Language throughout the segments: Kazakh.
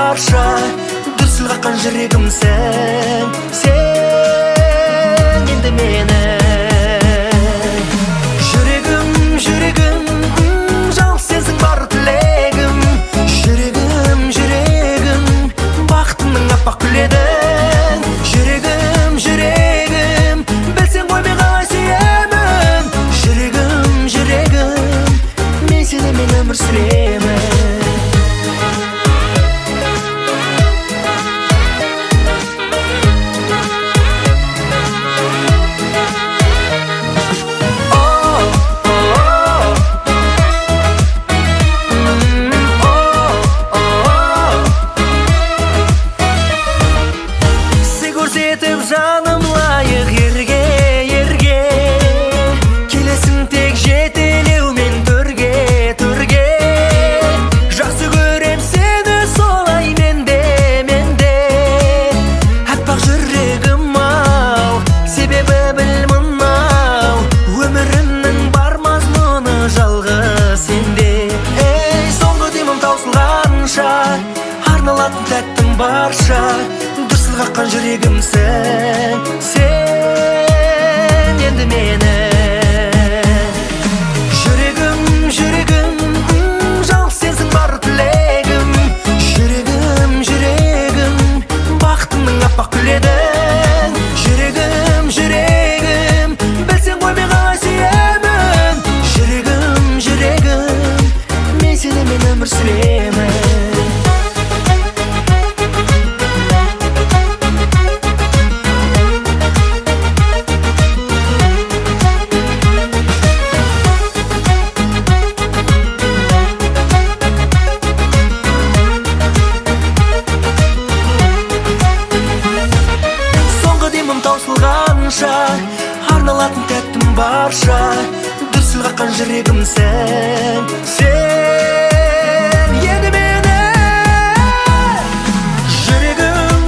барша дүрсіл қаққан жүрегім сен енді мені жүрегім жалғыз сенсің бар тілегім жүрегім бақытымның аппақ гүлі едің жүрегім білсең ғой мен қалай сүйемін жүрегім мен сенімен өмір сүремін. Көрсетіп жаным лайық ерге келесің тек жетелеумен төрге жақсы көрем сені солай менде аппақ жүрегім ау себебі біл мынау өмірімнің бар мазмұны жалғыз сенде. Ей соңғы демім таусылғанша арналатын тәттің барша қаққан жүрегім сен енді мені жүрегім жалғыз сенсің бар тілегім жүрегім бақытымның аппақ гүлі едің жүрегім білсең ғой мен қалай сүйемін жүрегім мен сенімен өмір сүремін. Арналатын тәттім барша дүрсіл қаққан жүрегім сен енді мені жүрегім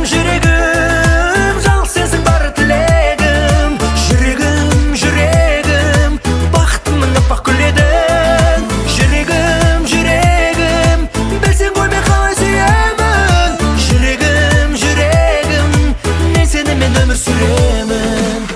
жалғыз сенсің бар тілегім жүрегім бақытымның аппақ гүлі едің жүрегім білсең ғой мен қалай сүйемін жүрегім мен сенімен өмір сүремін.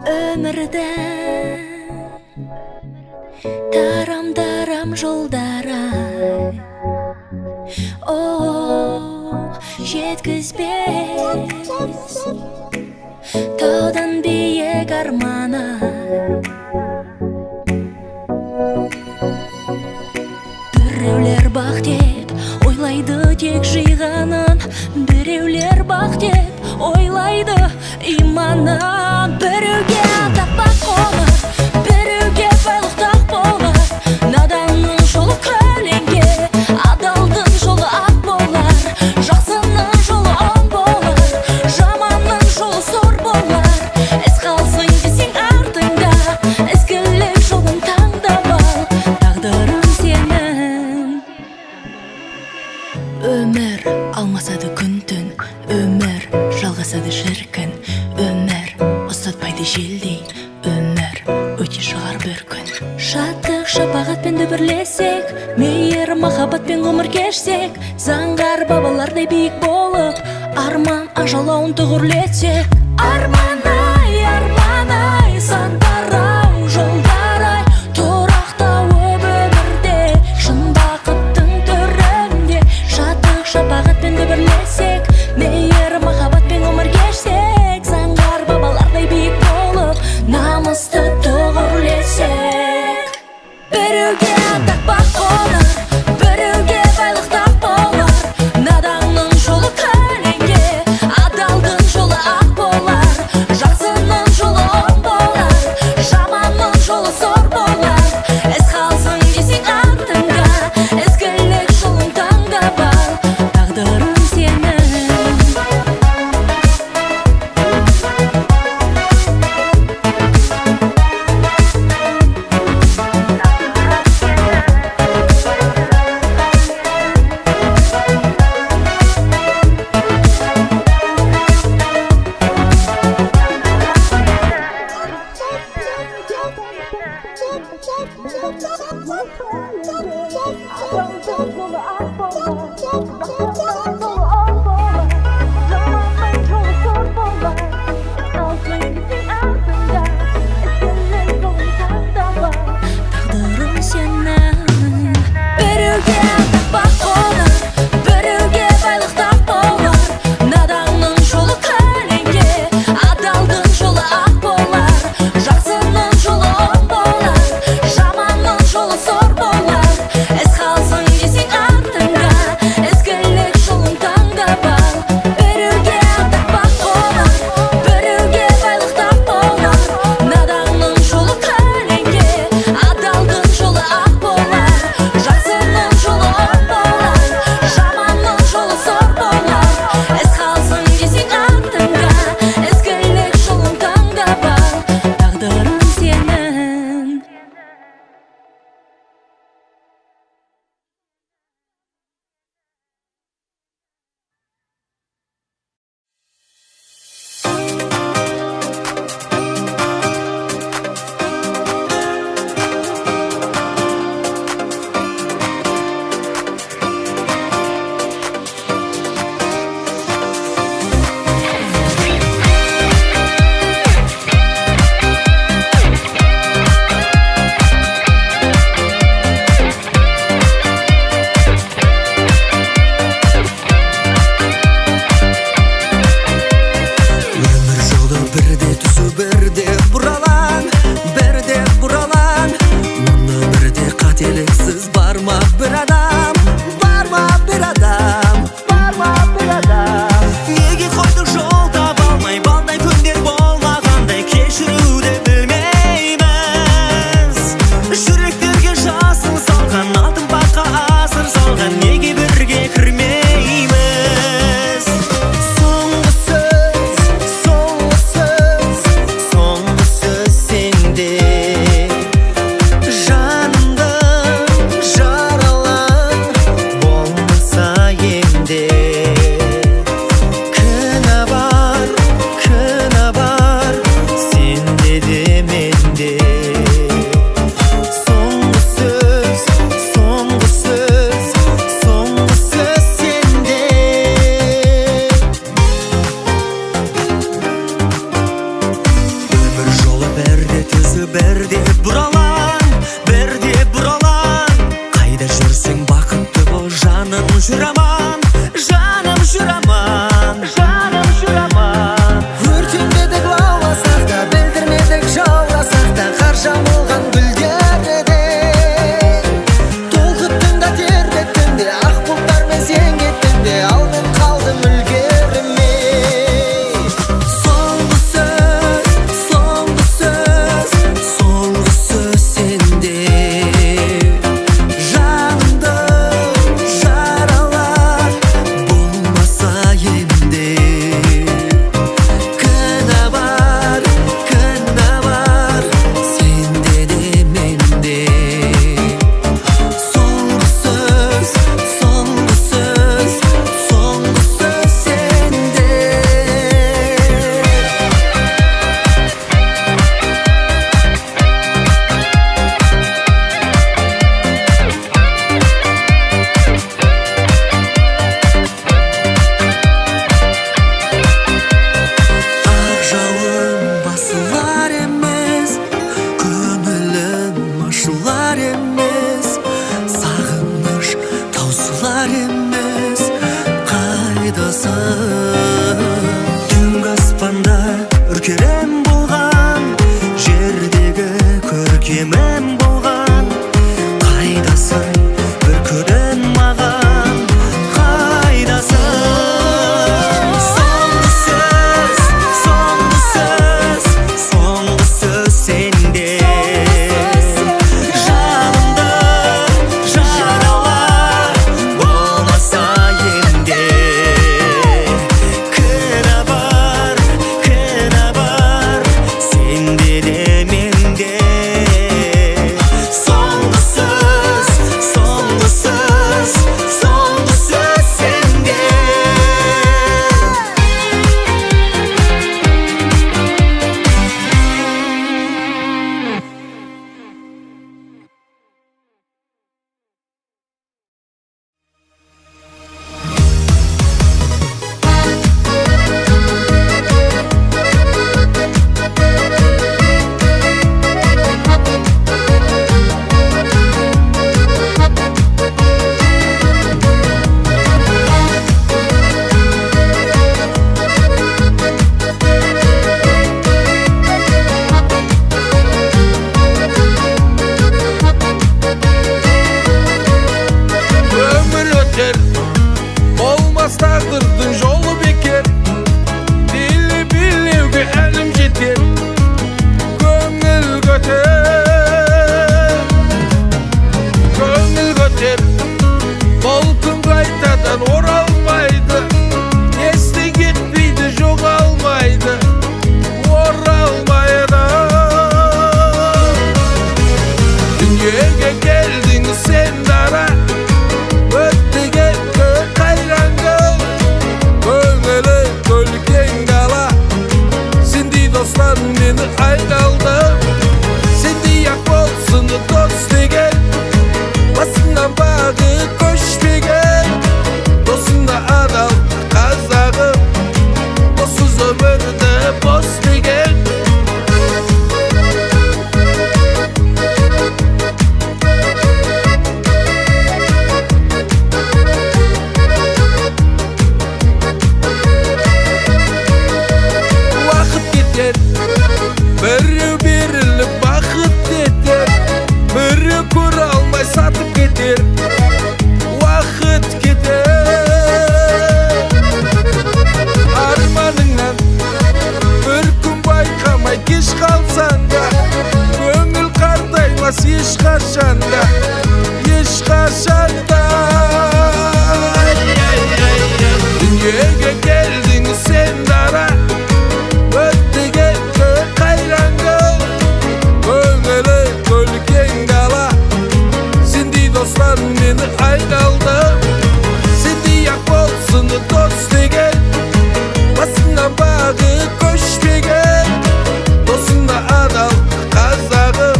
Өмірдің тарам жолдары жеткізбес таудан биік арманы біреулер бақ деп ойлайды тек жиғанын біреулер бақ деп ойлайды иманын біреуге таппақ қоныр біреуге байлық тақ болар наданның жолы көлеңке адалдың жолы ақ болар жақсының жолы оң болар жаманның жолы зор болар із қалсын десең артыңда ізгілік жолын таңдап ал тағдырың сенің. Өмір алмасады күн түн өмір жалғасады шіркін өмір ұстатпайды желдей өмір өте шығар бір күн шаттық шапағатпен дүбірлесек мейір махаббатпен ғұмыр кешсек заңғар бабалардай биік болып арман ажалауын тұғырлетсек арман-ай сантарау жолдар-ай тұрақтау өмірде шын бақыттың түрінде шаттық шапағатпен дүбірлесек мейір махаббатпен ғұмыр кешсек заңғар бабалардай биік болып намысты тұғырлесек біреуге тақпақ қоныр біреуге байлық тақ болар наданның жолы көлеңке адалдың жолы ақ болар жақсы кайдасың түнгі аспанда үркерем болған жердегі көркемім болған қайдасың бір күнін маған қайдасың соңғы сөз сенде жанымды жаралар болмаса енді кінә бар сенде де менде соңғы сөз сенде Ömür öter, olmaz taqdırdın jolu beker. Dili bilivge elim jeter, көңіл көтер. Бұл күн қайтадан оралмайды, естен кетпейді, жоғалмайды, оралмайды. Дүниеге келдің сен дара, өтті кетті қайраңғы, көңілі көлген қала. Сендей достар мені айналды, сендей ақ болсын дос деген, басынан бағы көшпеген, досында адал қазағым, доссыз өмірді бос деген. Уақыт кетер, бірі беріліп бақыт етер, бірі көре алмай сатып кетер. Уақыт кетер, арманыңнан бір күн байқамай кеш қалсаң да, көңіл қартаймас ешқашанда. Дүниеге келдің сен дара, өтті кетті қайраңғы, көңілі көлген қала. Сендей достар мені айналды, сендей ақ болсын дос деген, басынан бағы көшпеген, досында адал қазағым,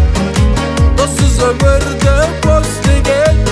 доссыз өмірді бос деген.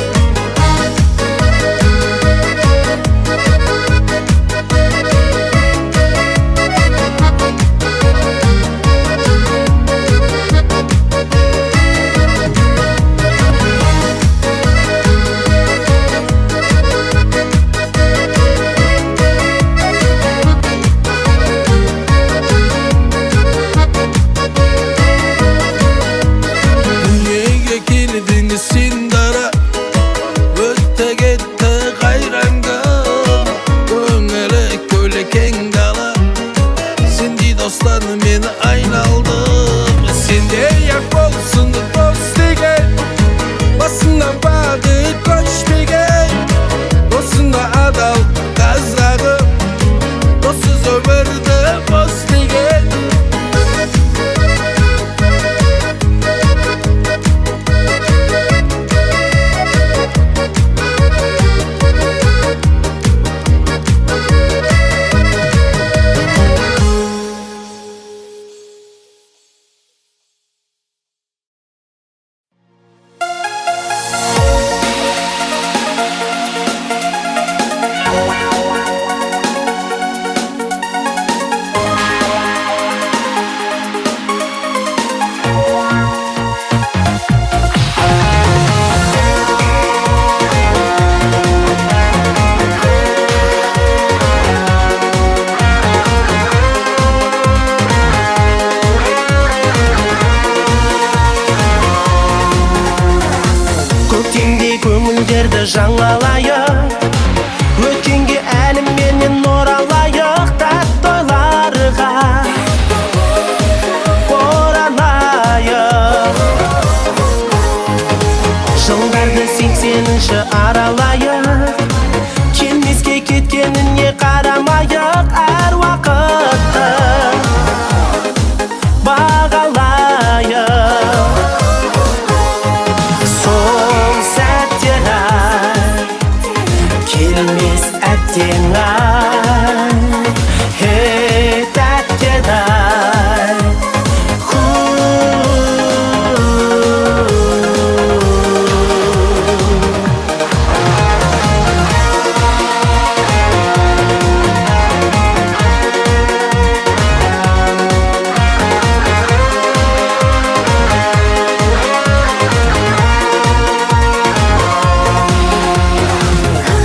жаңалайық, өткенге әлімменен оралайық, тәтті ойларға оралайық. Жылдарды 80-ші аралайық, келмеске кеткеніне қарамайық, әр уақытты бағалайық. Сол сәттер ай, келмес әттең ай, тәттер ай.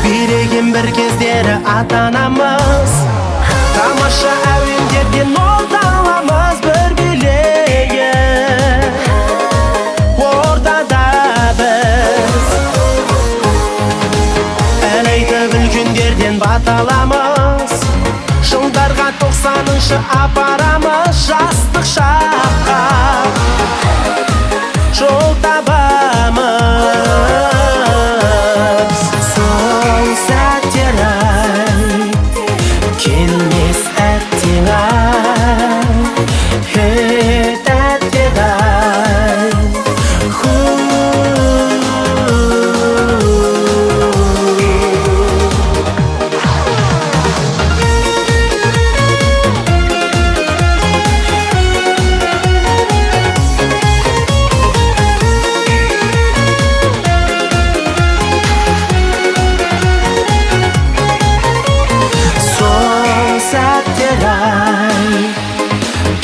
Береген бір кездері ата-анамыз, тамаша әуендерден олдаламыз бір билейік, ортада біз ән айтып үлкендерден баталамыз, жылдарға 90-шы апарамыз, жастық шаққа жол табамыз. Сол сәттер ай, келмес әттең ай, тәттер ай.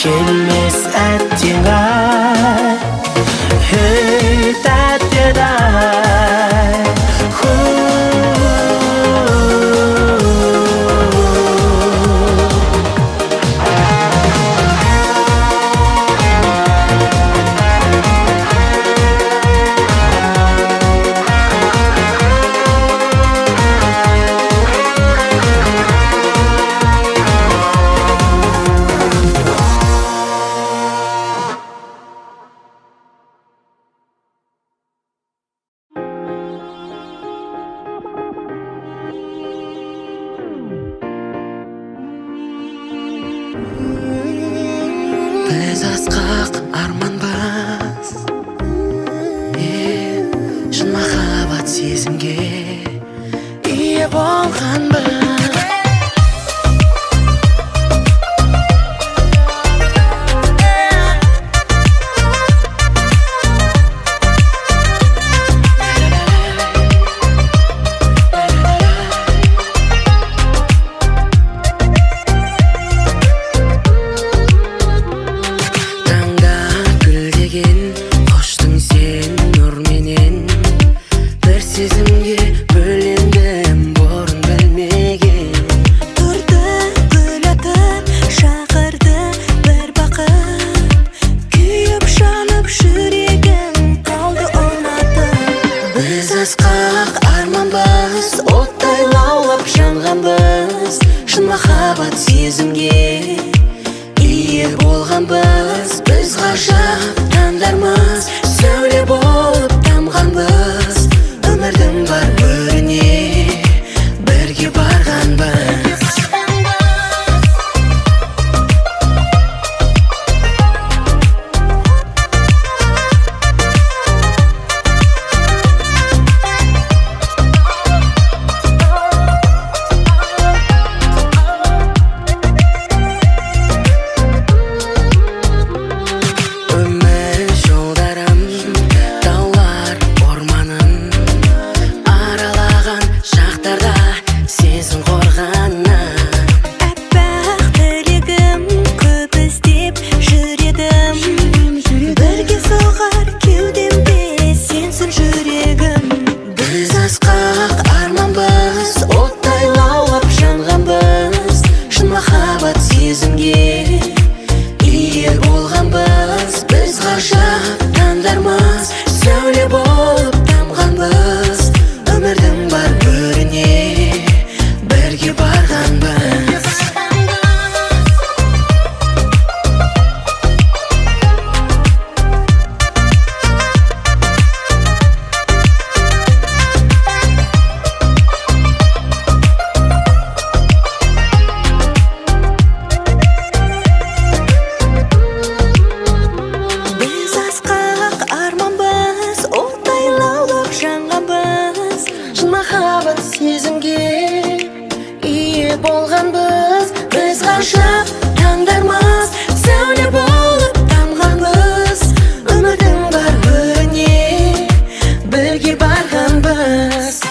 Келмес әттең ай, тәттер ай. Біз асқақ арманбыз, шын махаббат сезімге ие болғанбыз. Шын махаббат сезімге ие болғанбыз. Біз ғажап таңдармыз, сәуле болып тамғанбыз. Өмірдің бар бөріне бірге барғанбыз. Өмір жолдарым таулар, орман болғанбыз, біз ғашық таңдармыз, сәуле болып тамғанбыз, үмітің бар міне, бірге барғанбыз.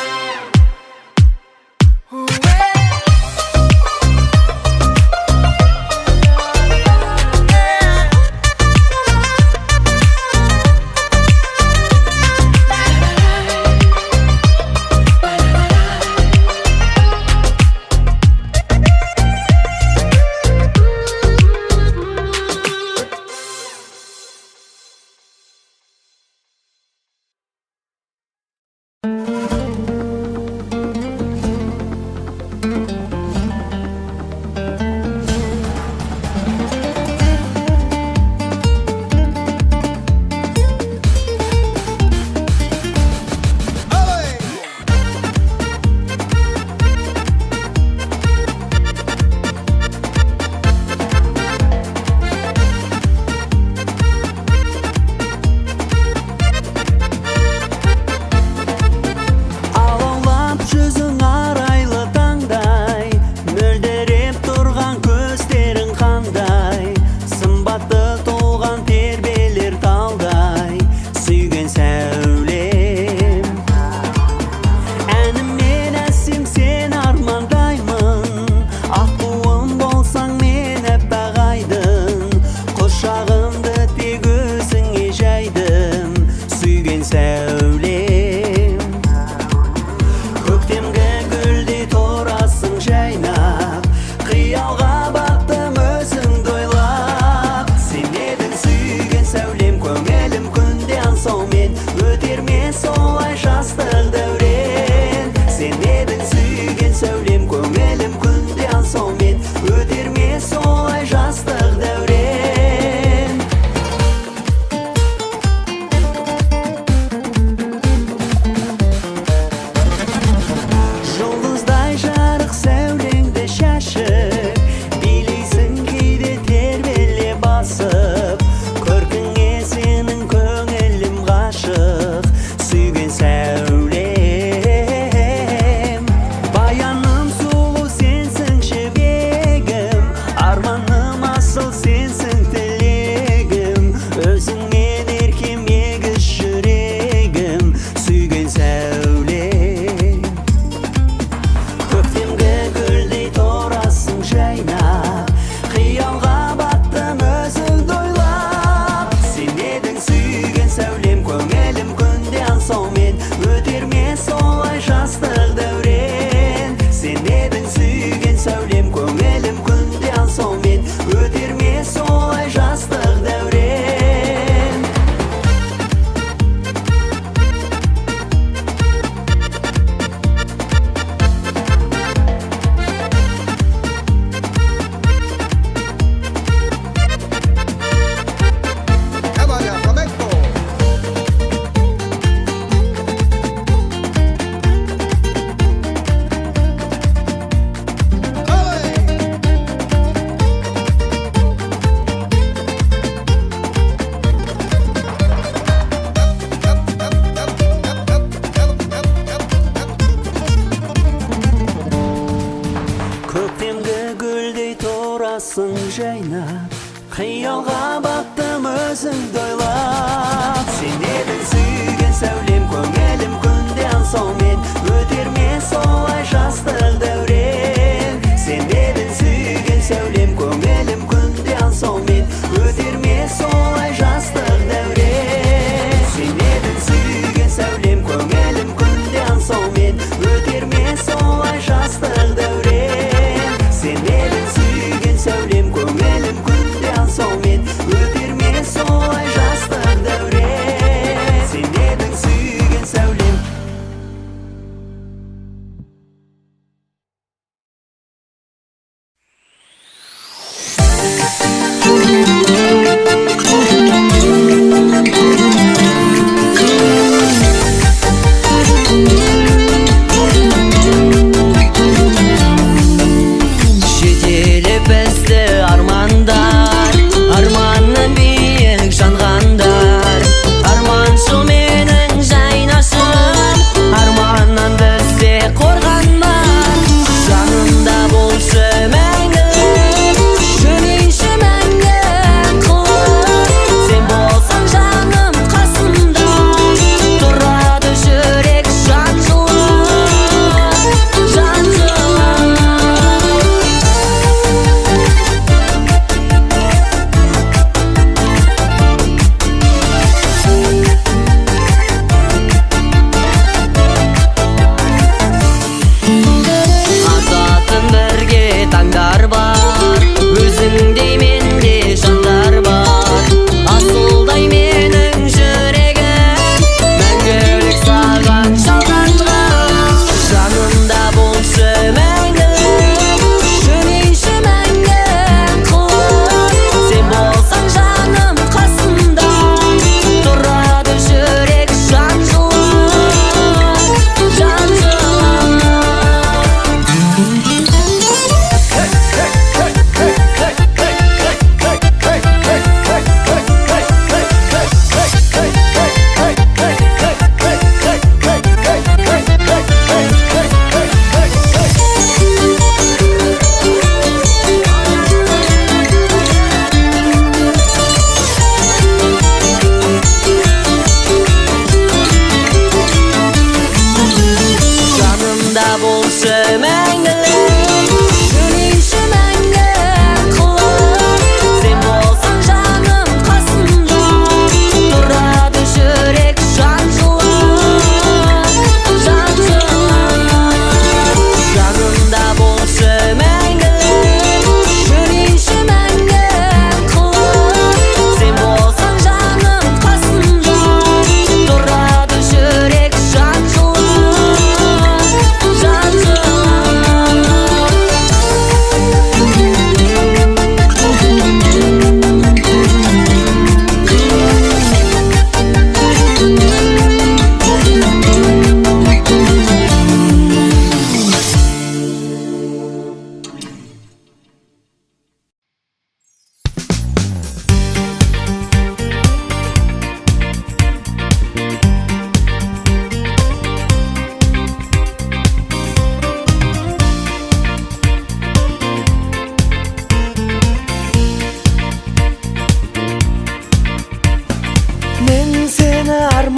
жайнап, қиялға баттым өзіңді ойлап. Сен едің сүйген сәулем, көңілім күнде аңсаумен, өтер ме солай жастық дәурен. Сен едің сүйген сәулем, көңілім күнде аңсаумен, өтер ме солай жастық дәурен. Сен едің сүйген сәулем, көңілім күнде аңсаумен, өтер ме солай жастық дәурен. Сен едің сүйген сәулем, көңілім күнде аңсаумен, өтер ме солай жастық дәурен. Сен едің сүйген сәулем. Жетелі бізді армандар, арманнан биік жанғандар. Арманшыл менің жайнасын, арманнан бізде қорғанбар. Жанымда болшы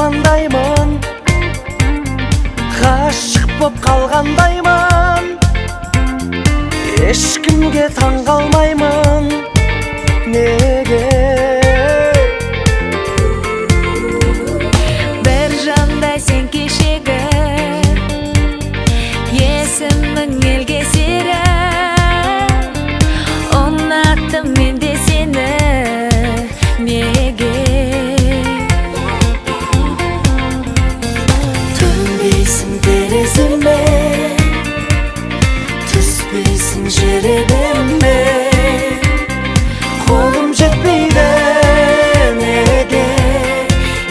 армандаймын, ғашық боп қалғандаймын, ешкімге таң қалмаймын. Неге? Бір жандай сен кешегі, есімің елге сері, ұнаттым мен де сені. Неге? Төнбейсің тереземе, түспейсің жеребеме, қолым жетпейді. Неге?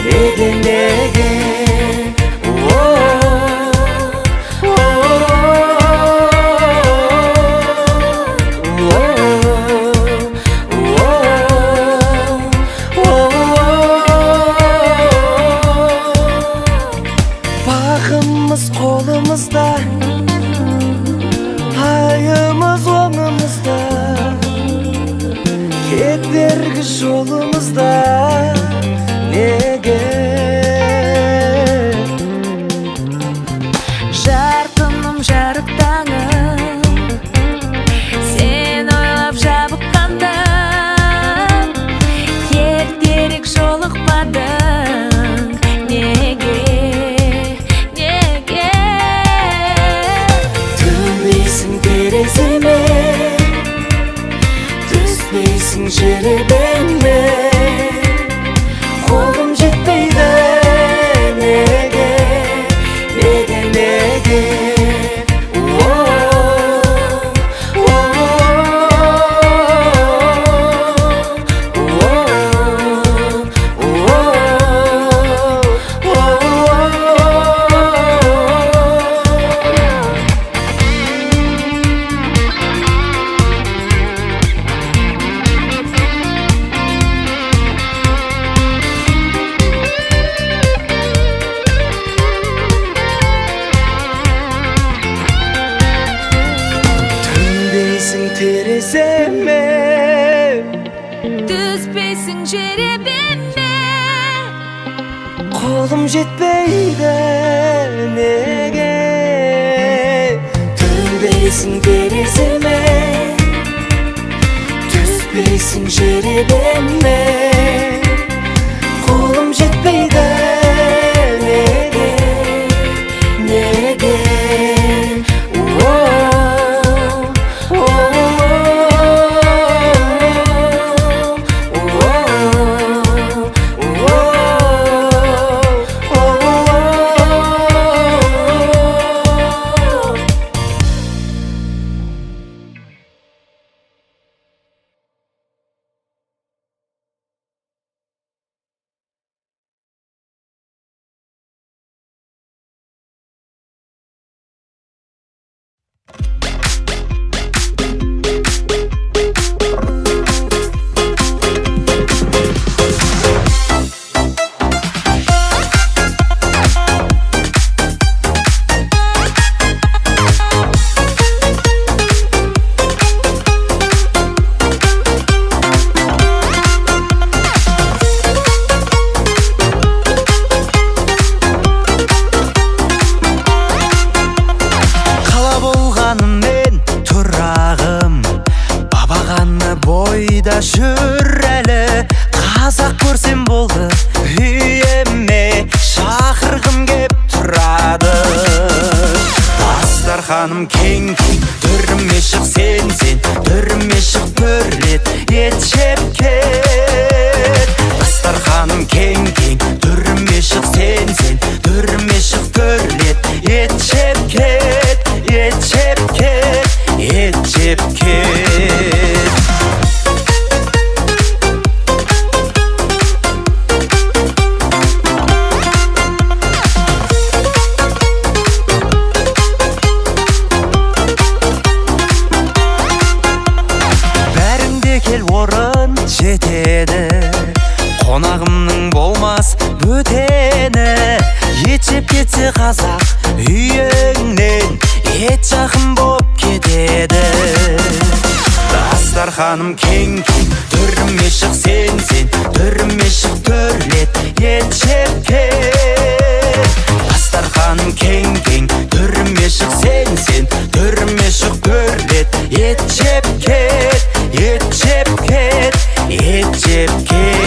Неге? Неге? Бағымыз қолымызда, айымыз оңымызда, кедергі жолымызда. Неге? Жарқыным, жарық таңым, сен ойлап жабыққанда, ертерек жолықпадың. Неге? Неге? Төнбейсің тереземе, түспейсің жеребеме, қолым жетпейді. Неге? Неге? Неге? Төнбейсің тереземе, Түспейсің жеребеме, қолым жетпейді. Неге? Төнбейсің тереземе, түспейсің жеребеме, қолым жетпейді. Неге? Неге? Бойда жүр әлі, қазақ көрсем болды, үйеме шақырғым кеп тұрады. Дастарханым кең-кең, түріме шық сен, түріме шық бір рет ет жеп кет. Дастарханым кең-кең, түріме шық сен, түріме шық бір рет ет жеп кет, ет жеп кет, ет жеп кет. Орын жетеді, қонағымның болмас бөтені. Ет жеп кетсе қазақ үйіңнен, ет жақын боп кетеді. Дастарханым кең-кең, түріме шық сен, түріме шық төрлет, ет жеп кет. Дастарханым кең-кең, түріме шық сен, түріме шық төрлет, ет жеп кет, ет жеп кет, ет жеп кет.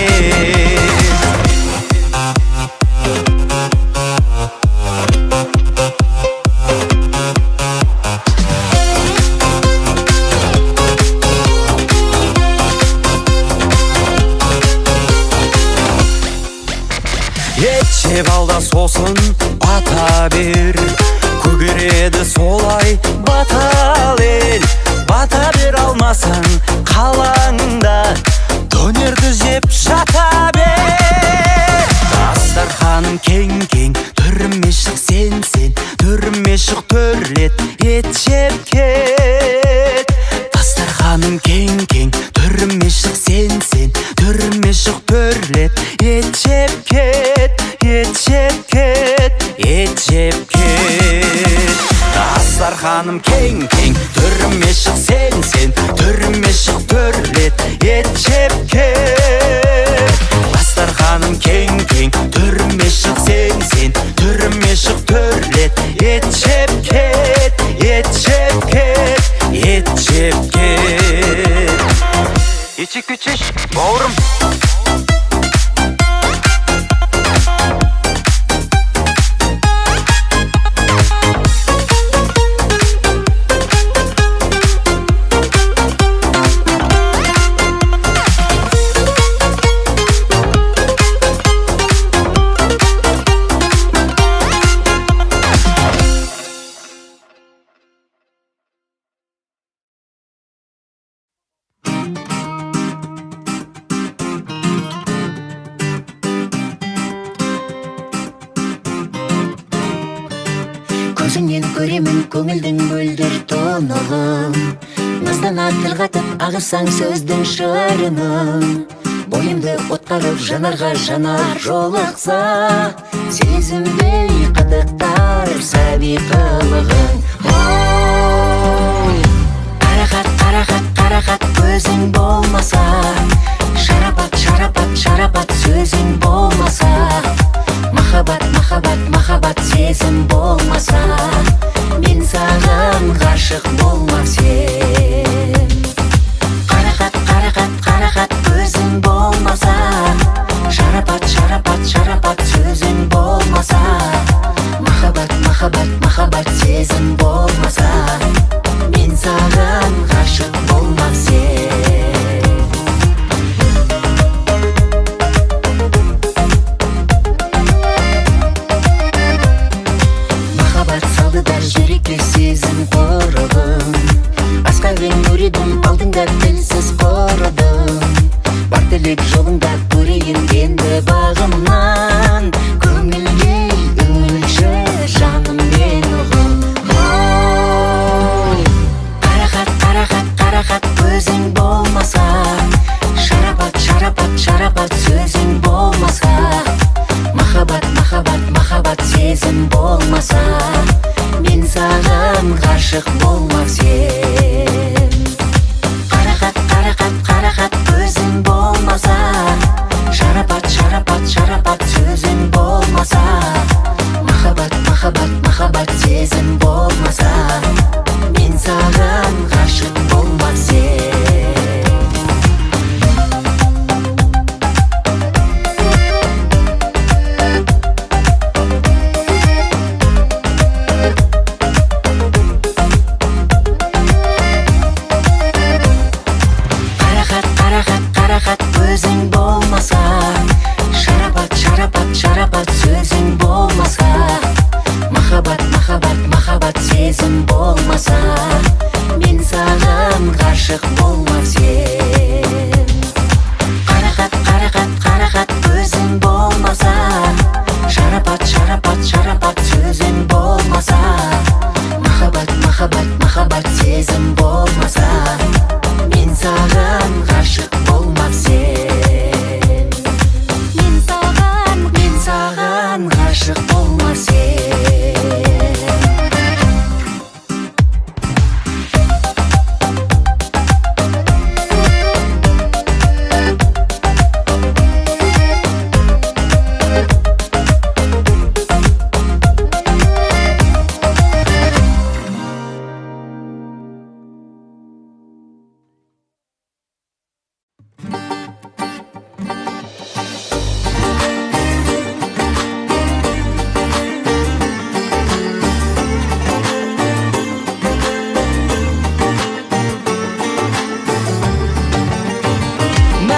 Жеп алда сосын бата бер, көгереді солай батал ел. Бата бер алмасаң қалаңда, донерді жеп жата бер. Дастарханым кең-кең, түріме шық сен, түріме шық төрлет, ет жеп кет. Дастарханым кең-кең, түріме шық сен, түріме шық төрлет, ет жеп кет, ет жеп кет, ет жеп кет. Дастарханым кең-кең, түріме шық сен, түріме шық төрлет, ет жеп кет. Дастарханым кең-кең, түріме шық сен, түріме шық төрлет, ет жеп кет, ет жеп кет, ет жеп кет. Ичи-күчиш, бауырым. Көзіңнен көремін көңілдің мөлдір тонығын, наздан атыр қатып ағысаң сөздің шырынын. Бойымды отқарып жанарға жанар жолықса, сезімдей қытықтар сәби қылығың. Қарақат, қарақат, қарақат көзің болмаса, шарапат, шарапат, шарапат сөзің болмаса, махаббат, махаббат, махаббат сезім болмаса, мен саған ғашық болмас ем. Қарақат, қарақат, қарақат көзің болмаса, шарапат, шарапат, шарапат сөзің болмаса, махаббат, махаббат, махаббат сезім болмаса, мен саған ғашық болмас ем. Жүрекке сезім қорығын, асқармен өредім алдыңда тілсіз қорыдым. Бар тілек жолыңда көрейін енді бағымнан, көңілге үңілші жаным мен ұғым. Қарақат, қарақат, қарақат көзің болмаса, шарапат, шарапат, шарапат сөзің болмаса, махаббат, махаббат, махаббат сезім болмаса, мен саған ғашық болмас ем. Қарақат, қарақат, қарақат көзің болмаса, шарапат, шарапат, шарапат сөзің болмаса, махаббат, махаббат, махаббат сезім болмаса, мен саған ғашық болмас ем. Көзің болмаса, шарапат, шарапат, шарапат сөзің болмаса, махаббат, махаббат, махаббат сезім болмаса, мен саған ғашық болмас ем. Қарақат, қарақат, қарақат көзің болмаса, шарапат, шарапат, шарапат сөзің болмаса, махаббат, махаббат, махаббат сезім болмаса, мен саған ғашық болмас ем. Мен саған ғашық болмас ем.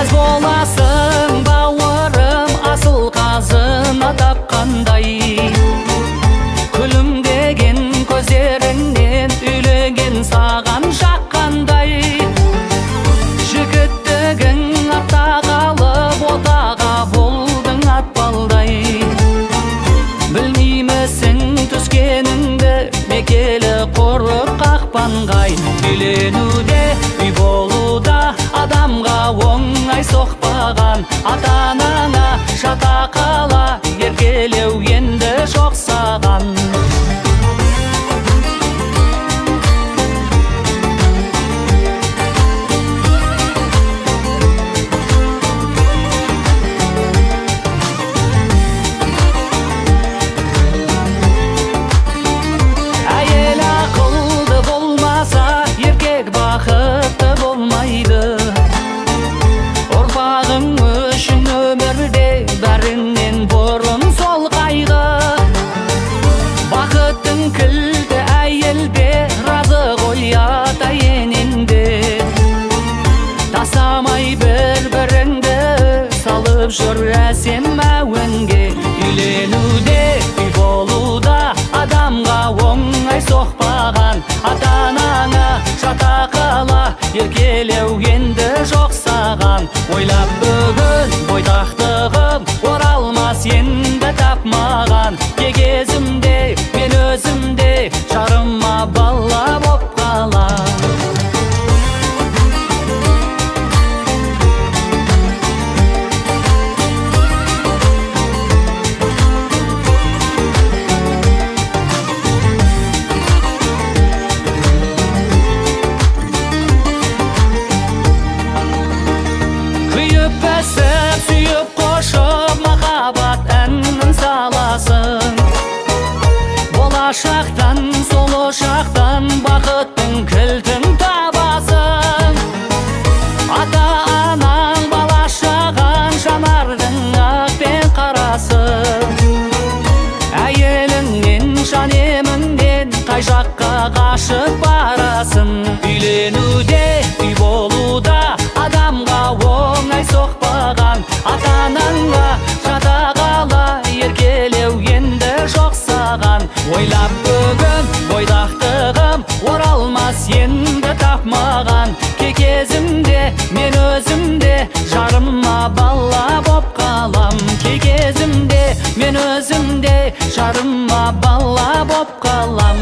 Кез боласың бауырым, асыл қазына тапқандай. Күлімдеген көздеріңнен үйлеген саған жаққандай. Жігіттігің артта қалып отаға болдың атпалдай. Білмеймісің түскеніңді мекелі қорып қақпанғай. Үйленуде үй болуда адамға оңай соқпаған. Ата-анаңа жата қала еркелеу енді жоқ саған. Әйел ақылды болмаса еркек бақытты болмайды. Ұрпағың үшін өмірде бәрінен бұрын сол қайғы. Бақыттың кілті әйелде, разы ғой ата енеңде. Тасамай бір-біріңді салып жүр әсем мәуінге. Үйленуде үй болуда адамға оңай соқпаған. Ата-анаңа жата қала еркелеу енді жоқ саған. Ойлап бүгін бойдақтығым оралмас енді тапмаған. Кезімде мен өзімде жарыма бала боп қалам. Күйіп бәсіп, сүйіп қошып махаббат әнін саласың. Болашақтан, сол ошақтан бақыттың кілтін табасың. Ата-анаң бала-шаған жанардың ақ пен қарасы. Әйеліңнен, жан еміңнен қай жаққа қашып барасың. Үйленуде үй болуда адамға оңай соқпаған. Ата-анаңа жата қала еркелеу енді жоқ саған. Ойлап бүгін бойдақтығым оралмас енді тапмаған. Кезімде мен өзімде жарыма бала боп қалам. Кезімде мен өзімде жарыма бала боп қалам.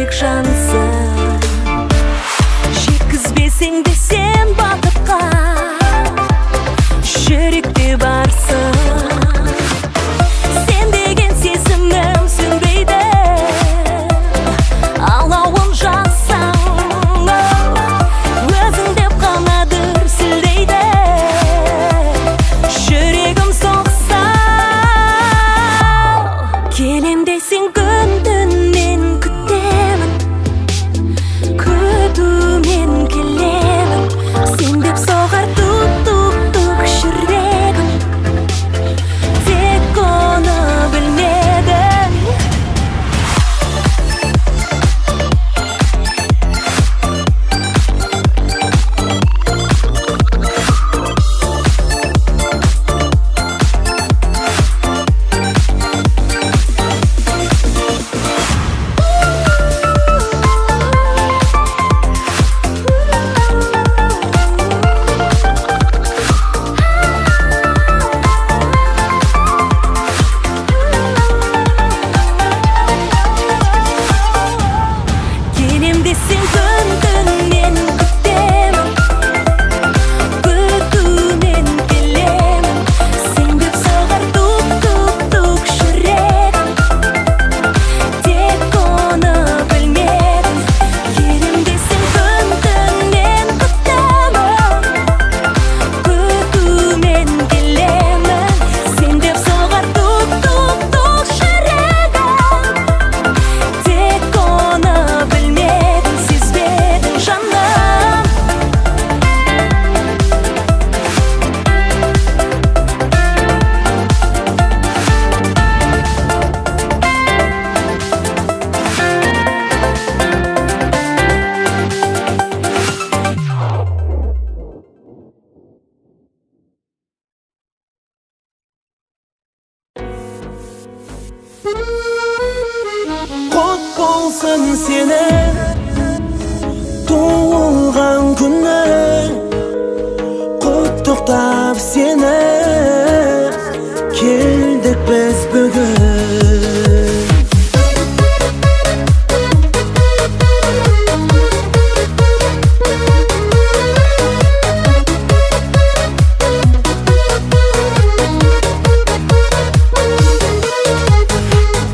bizdek jansın. Жеткізбесең де сен бақытқа, жүректе барсың. Сен деген сезімім сөнбейді, алауын жақсаң. Өзің деп қана дүрсілдейді, жүрегім соқса. Келем десең күн-түн мен күтемін, күтумен келемін. Сен деп соғар тук-тук-тук жүрегім, тек оны білмедім. Келем десең күн-түн мен күтемін, күтумен келемін. Сен деп соғар тук-тук-тук жүрегім, тек оны білмедім. Келем десең күн-түн мен күтемін, күтумен келемін. Сен деп соғар тук-тук-тук жүрегім, тек оны білмедім, сезбедім жаным. Құт болсын сені туылған күні, құттықтап сені келдік біз бүгін.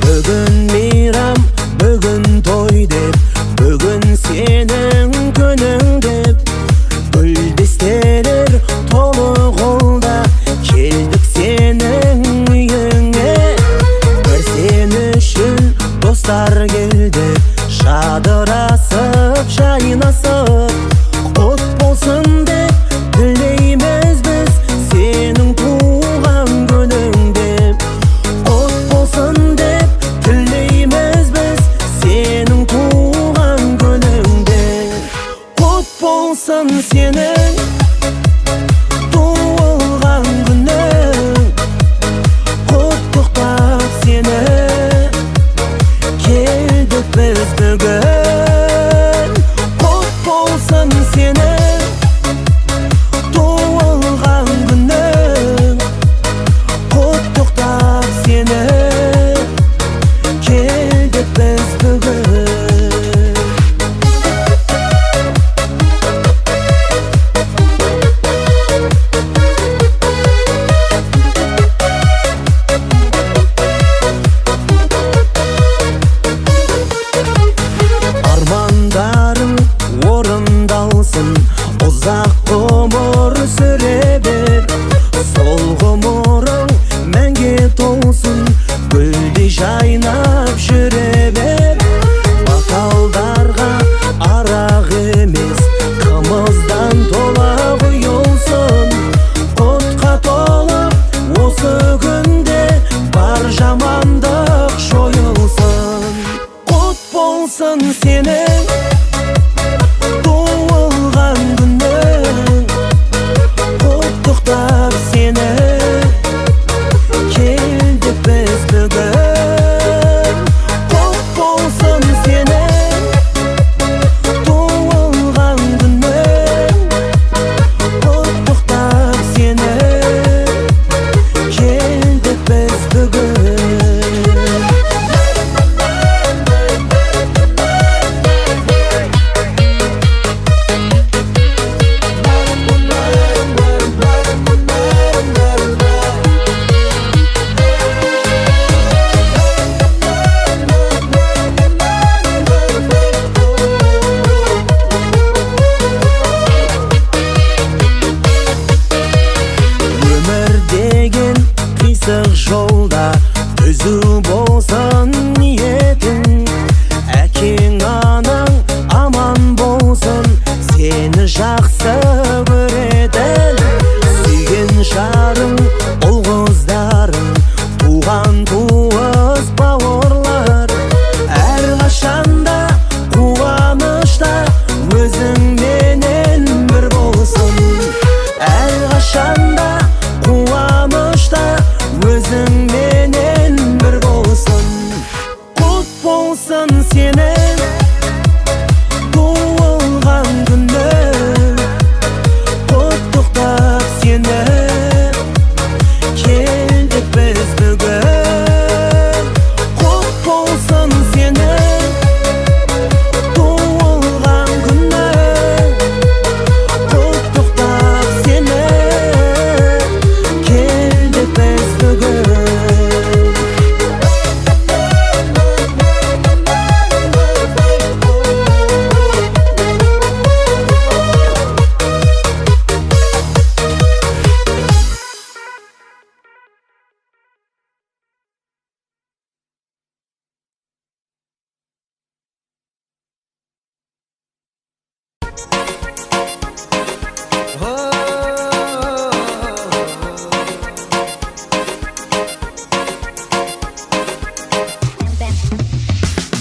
Бүгін мейрам, бүгін той деп, бүгін сенің күнің деп, гүлдестелер толы қолда, келдік сенің үйіңе. Бір сен үшін достар келді, жадырасып, жайнасып. Құт болсын деп тілейміз біз сенің туған күнің деп. Құт болсын деп тілейміз біз сенің туған күніңде. Құт болсын сенің туылған күнің, құттықтап сені келдік біз бүгін. болсын ниетің, әкең анаң аман болсын, сені жақсы көреді. Сүйген жарың, ұл қыздарың, туған туыс бауырлар, әрқашанда қуанышта өзіңменен бір болсын. Әрқашанда қуанышта өзіңменен бір болсын. Құт болсын сенің туылған күнің, құттықтап сені келдік біз бүгін. Құт болсын сенің туылған күнің, құттықтап сені келдік біз бүгін.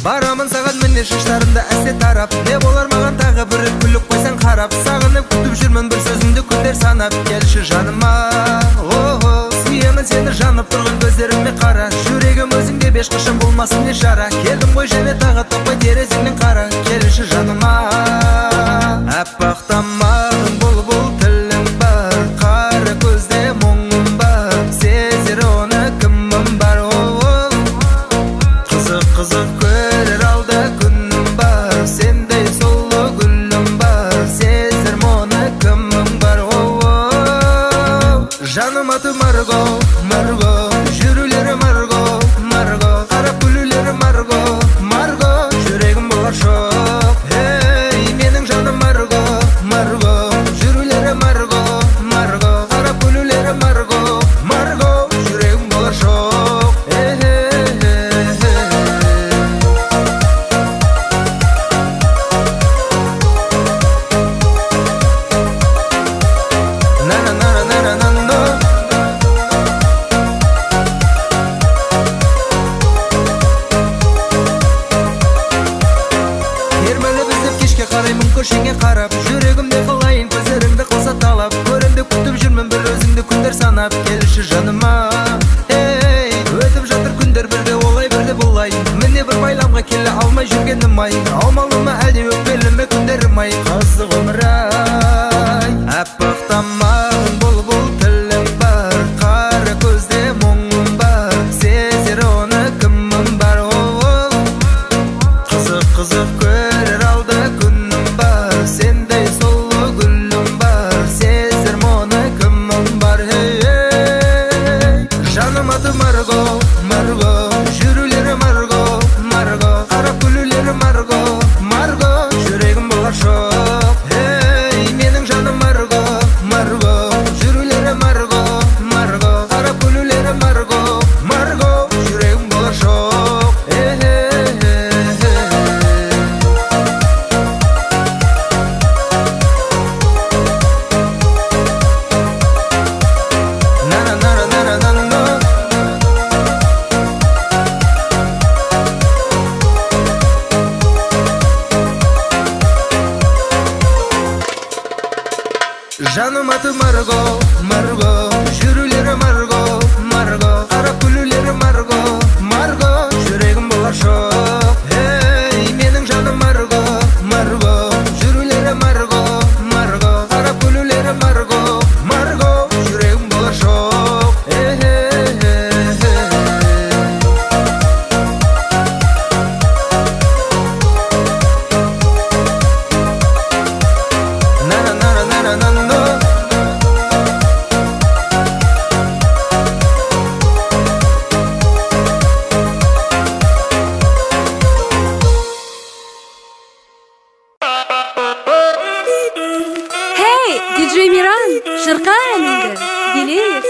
Барамын саған міне шаштарымда әсет тарап, не болар маған тағы бір рет күліп қойсаң қарап. Сағынып күтіп жүрмін бір сөзіңді күндер санап, келші жаныма. Сүйемін сені жанып тұрған көздеріңме қара, жүрегім өзіңде ешқашан болмасын не шара. Келдім ғой және тағы таппай терезеңнен қара, келші жаныма. Аппақ тамағың бұлбұл тілің бар, қара көзде мұңым бар, сезер оны кімім бар. Қызық қызық көрер алда күнім бар, сендей сұлу гүлім бар, сезер мұны кімім бар. Жаным аты Марго, Марго, жүрулері Марго, Марго, қарап күлулері Марго, Марго, жүрегім болар шоқ. Менің жаным Марго, Марго, жүрулері Марго, Марго, қарап күлулері Марго, Марго, жүрегім болар шоқ. Қараймын көшеңе қарап, жүрегімде қалайын көздеріңді қылса талап. Көрімді күтіп жүрмін бір өзіңді күндер санап, келші жаныма. Өтіп жатыр күндер бірде олай бірде бұлай, міне бір байламға келе алмай жүргенім ай. Алмалы ма әлде өкпелі ме күндерім ай, қызық өмір ай. Аппақ тамағың бұлбұл тілің бар, қара көзде мұңым бар, сезер оны кімім бар. Қызық қызық көрер алда күнім бар, сендей сұлу гүлім бар, сезер мұны кімім бар. Жаным аты Марго, Марго, жүрулері Марго, Марго, қарап күлулері Марго, Марго, жүрегім болар шоқ. Менің жаным Марго, Марго, жүрулері Марго, Марго, қарап күлулері Марго, Марго, жүрегім болар шоқ. Жаным аты Марго, Марго, жүрулері Марго, Марго, қарап күлулері Марго, Марго, жүрегім болар шоқ. Менің жаным Марго, Марго, жүрулері Марго, Марго, қарап күлулері Марго, Марго, жүрегім болар шоқ. диджей Миран, шырқа әніңді, билейік.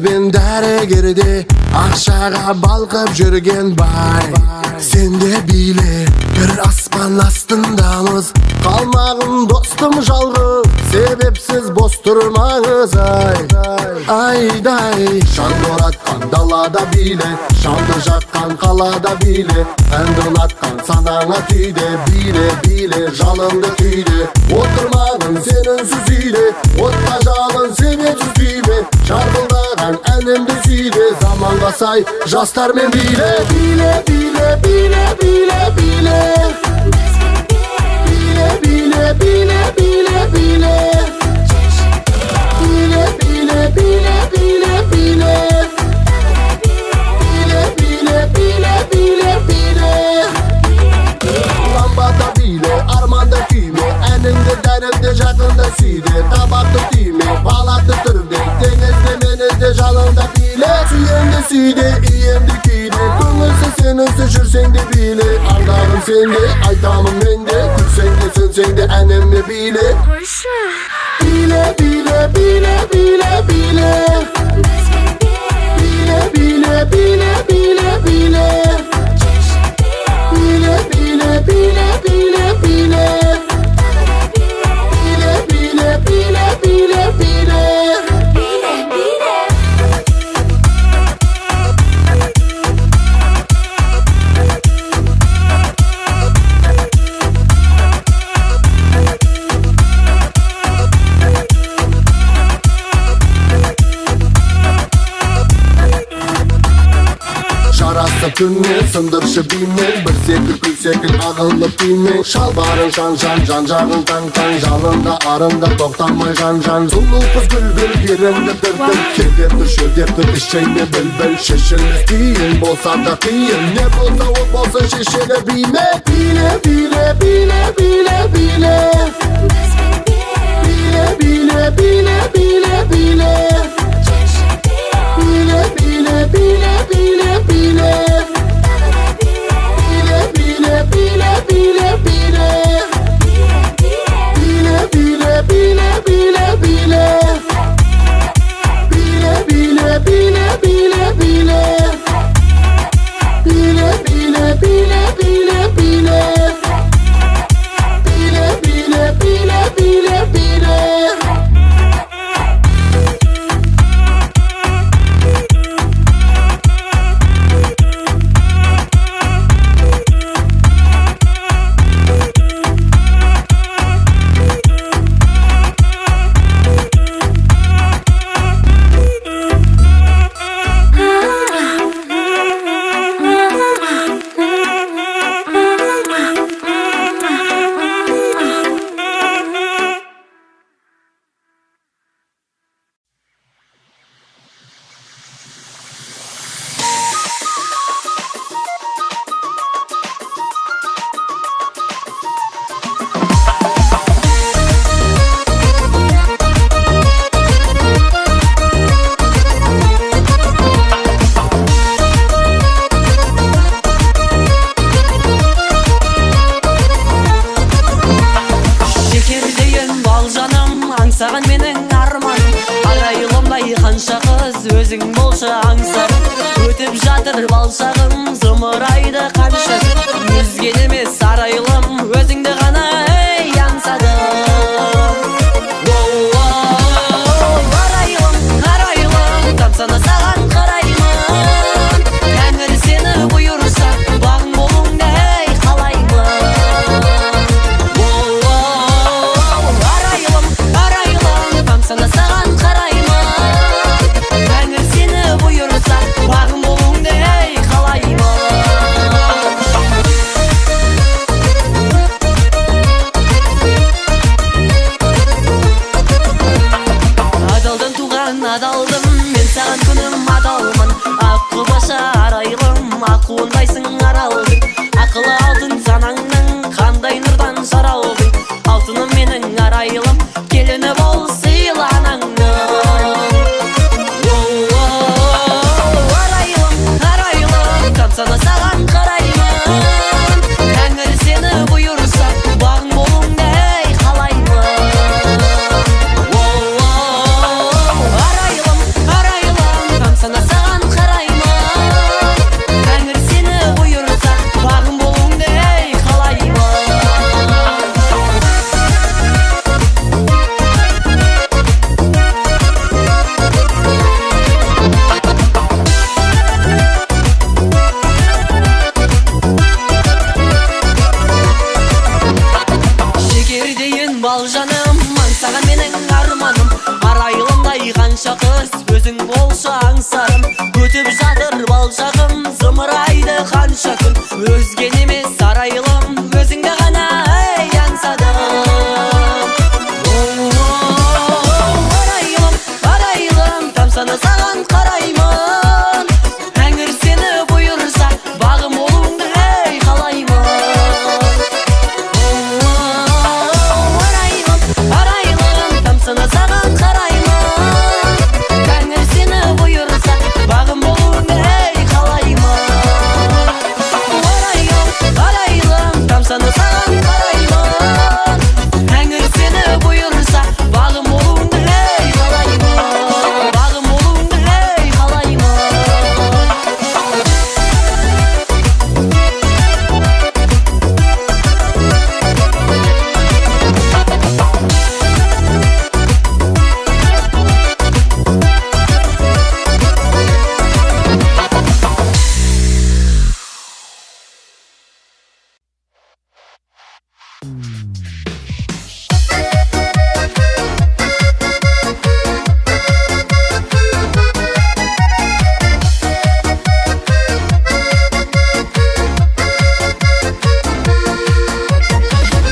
бен дәрігерде ақшаға балқып жүрген бай. Сен де биле, бір аспан астындамыз, қалмағын достым жалғыз, себепсіз бос тұрмаңыз айдай. Шаңды оратқан далада биле, шамды жаққан қалада биле, әнді ұнатқан санаңа түйде, биле биле жалынды күйде. Отырмағын сен үнсіз үйде, отқа жалын себепсіз күйме, шарқылдаған әнімді сүйде. Заманға сай жастармен биле, биле биле биле биле биле биле биле биле биле биле биле биле биле биле биле биле биле биле ламбада биле, арманда күйме, әніңді дәрімді жақында сүйде. Табақты түйме, балақты түрде, теңізде менізде жалында биле. Сүйемді сүйде, иемді күйде, көңілсіз сен үнсіз жүрсең де биле. Ардағым сенде, айтамын менде, күлсең де сөнсең де әнімді биле. Биле биле биле биле биле биле биле биле биле биле Bile bile bile bile bile Bile bile bile bile bile Şarasta tünne, sındırışı bilmez, bir sekil kül sekil ağılıp bilmez. Şalvarın şan şan, can-жағın таң-таң, жалында арында тоқтамай жан-жан. Сұлу қыз гүл-гүл, ерінді дір-дір, кедерді шөлдепті ішейме біл-біл. Шешілмес тиын болса да қиын, не болса ол болсын шешені бейме. Биле биле биле биле биле Биле биле биле биле биле Bile bile bile bile bile Bile bile bile bile bile Bile bile bile bile bile Bile bile bile bile bile Bile bile bile bile bile Bile bile bile bile bile аңсаған менің арманым, арайлымдай қанша қыз өзің болшы аңсар. Өтіп жатыр балшағым, зымырайды қанша, өзгені емес арайлым, өзіңді ғана аңсадым. Арайлым, арайлым, тамсана саған қараймын, тәңір сені бұйырса бағың болуыңдай қалаймын. Тамсана саған қараймын, тәңір сені бұйырса бағым болуыңдай қалаймын. Адалдан туған адалдым, мен саған күнім адалмын. Аққу баша арайлым, аққуындайсың аралдың. Ақылы алтын санаңның, қандай нұрдан жаралдың. Алтыным менің арайлым, келіні бол сыйла анаңның. Арайлым, арайлым, тамсана саған қараймын, тәңір сені бұйырса бағың болуыңдай қалаймын. Арайлым, арайлым, зымырайды қанша күн өзген емес арайлым өзіңді ғана ей аңсадым арайлым арайлым тамсана саған қараймын тәңір сені бұйырса бағым болуыңды ей қалаймын арайлым арайлым тамсана саған қараймын тәңір сені бұйырса бағым болуыңды ей қалаймын арайлым арайлым тамсана саған қараймын тәңір сені бұйырса бағым болуыңды ей қалаймын бағым болуыңды ей қалаймын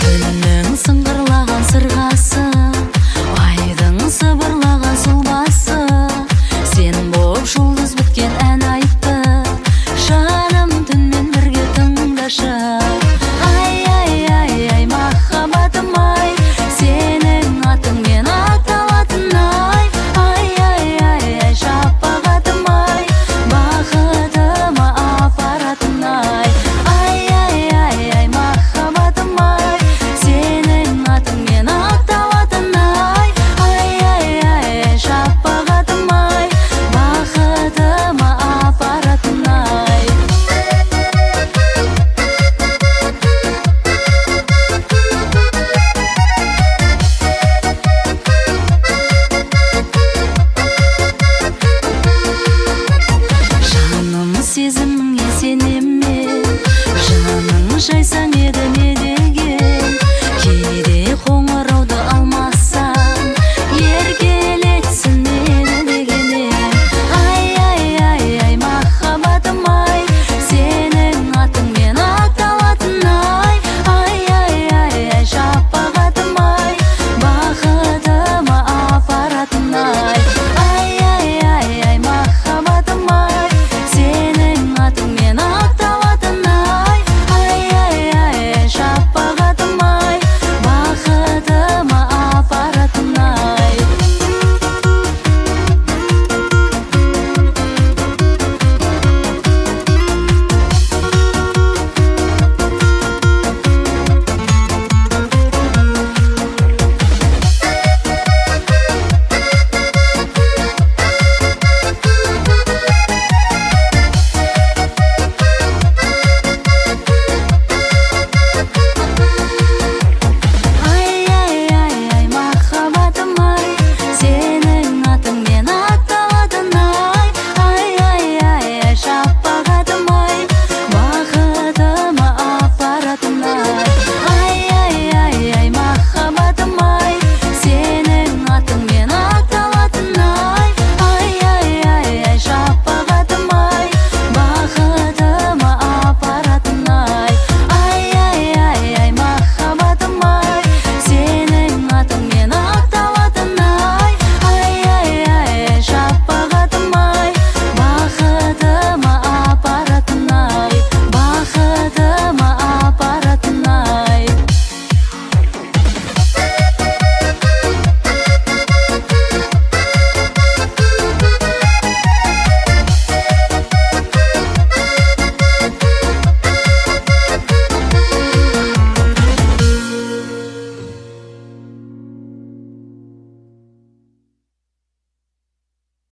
Күннің сыңғырлаған сырғасы, айдың сыбырлаған сұлбасы, сен боп жұлдыз біткен ән айтты, жаным түнмен бірге тыңдашы. Ай, ай, ай, ай, махаббатым ай, сенің атыңмен аталатын ай. Ай, ай, ай, ай, шапағатым ай, бақытыма апаратын ай. Ай, ай, ай, ай, махаббатым ай, сенің атыңмен аталатын ай. Ай, ай, ай, ай, шапағатым ай, бақытыма апаратын ай. Жаным сезіміңе сенем мен, жаның жайсаң еді не